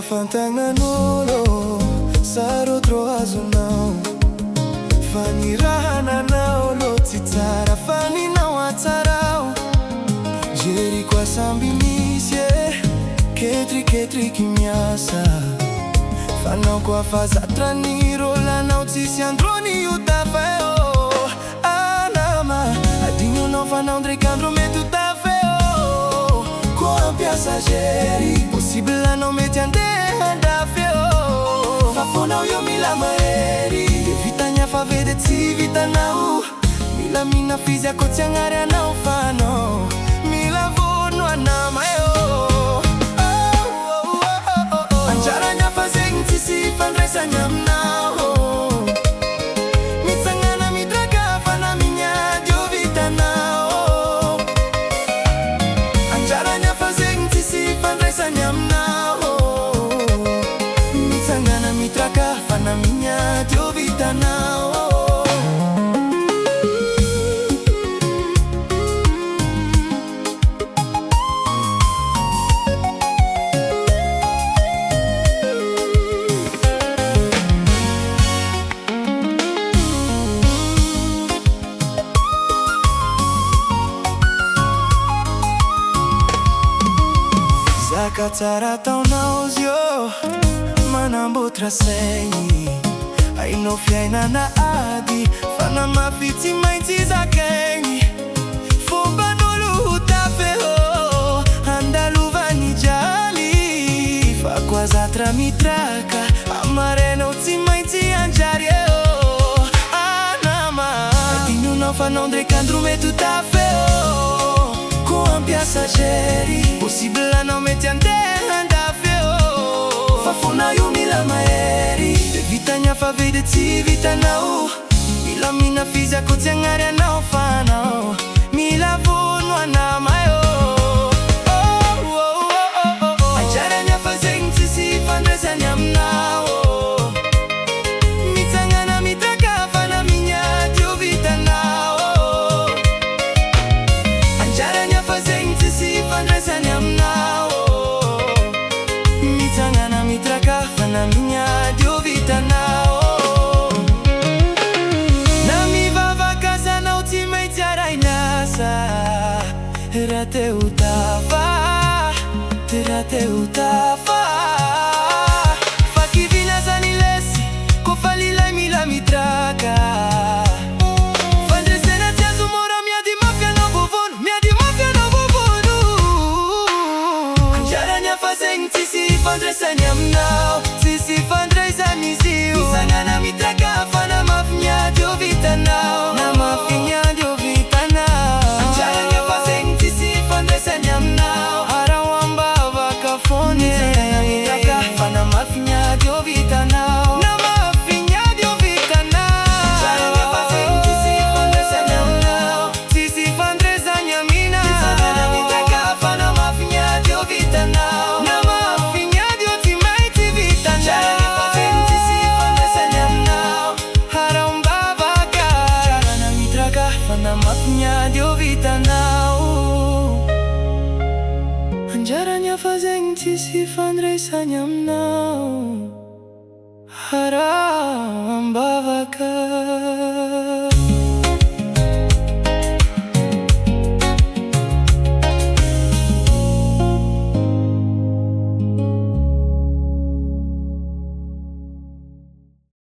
afantagnan'olo sarotro azonao fanirahananao lo tsy tsara faninao atsarao jery koa samby misy ketriketriky miasa fanao koa fazatraniro lanao tsisy androny io tafeo anama adignonao fanao ndraik'andro mety ho tafeo koa ampiasa jery possible anao mety andeha andafeo fa fonao io mila mahery vitagna fa vedy tsy vitanao mila mina fizy ako tsy agnary anao fanao mila vono anama anjaragna fa zegny tsisy fandraisagna aminao mitsangana mitraka fa na mignady io vitanao anjaragna fa zegny tsisy fandraisagna aminao mitsangana mitraka fa na mignady io vitanao Zaka tsara taonao zio manambotra saigny hainao fiainana ady fa namafy tsy maintsy zakaigny fomban'olo ho tafeo andalovany jaly fa koa zatra mitraka amarenao tsy maintsy anjary eo anama adignonao fanao ndraik'andro mety ho tafeo koa ampiasa jery possible anao mety andeha andafeo fa fonao io mila mahery vitagna fa vedy tsy vitanao mila mina fizy ako tsy agnary anao fanao mila vono anama anjaragna fa zegny tsisy fandraisany aminao mitsangana mitraka fa na mignady io vitanao anjaragna fa zegny tsisy fandraisany aminao mitsangana mitraka fa na mignady io vitanao na mivavaka zanao tsy maintsy arainasa raha te ho tafa raha te ho tafa fa kivina zany lesy kofa lilay mila mitraka fandresena tsy azo mora miady mafy anao vovono miady mafy anao vovono anjaragna fa zegny tsisy fandraisany aminao tsisy fandraisany izy io mitsangana mitraka fa na mafy miady io vitanao na mafy miady io vitanao anjaragna fa zegny tsisy fandraisany aminao arao ambavaka fony mitsangana mitraka fa na mafy miady io vitanao na mafy miady io vitanao anjaragna fa zegny tsisy fandraisany aminao tsisy fandraisany amina mitsangana mitraka fa na mafy miady io vitanao na mafy miady io tsy maintsy vitanao anjaragna fa zegny tsisy fandraisany aminao arao ambavaka anjaragna mitraka fa na mafy miady io vitanao anjaragna fa zegny tsisy fandraisany aminao arao ambavaka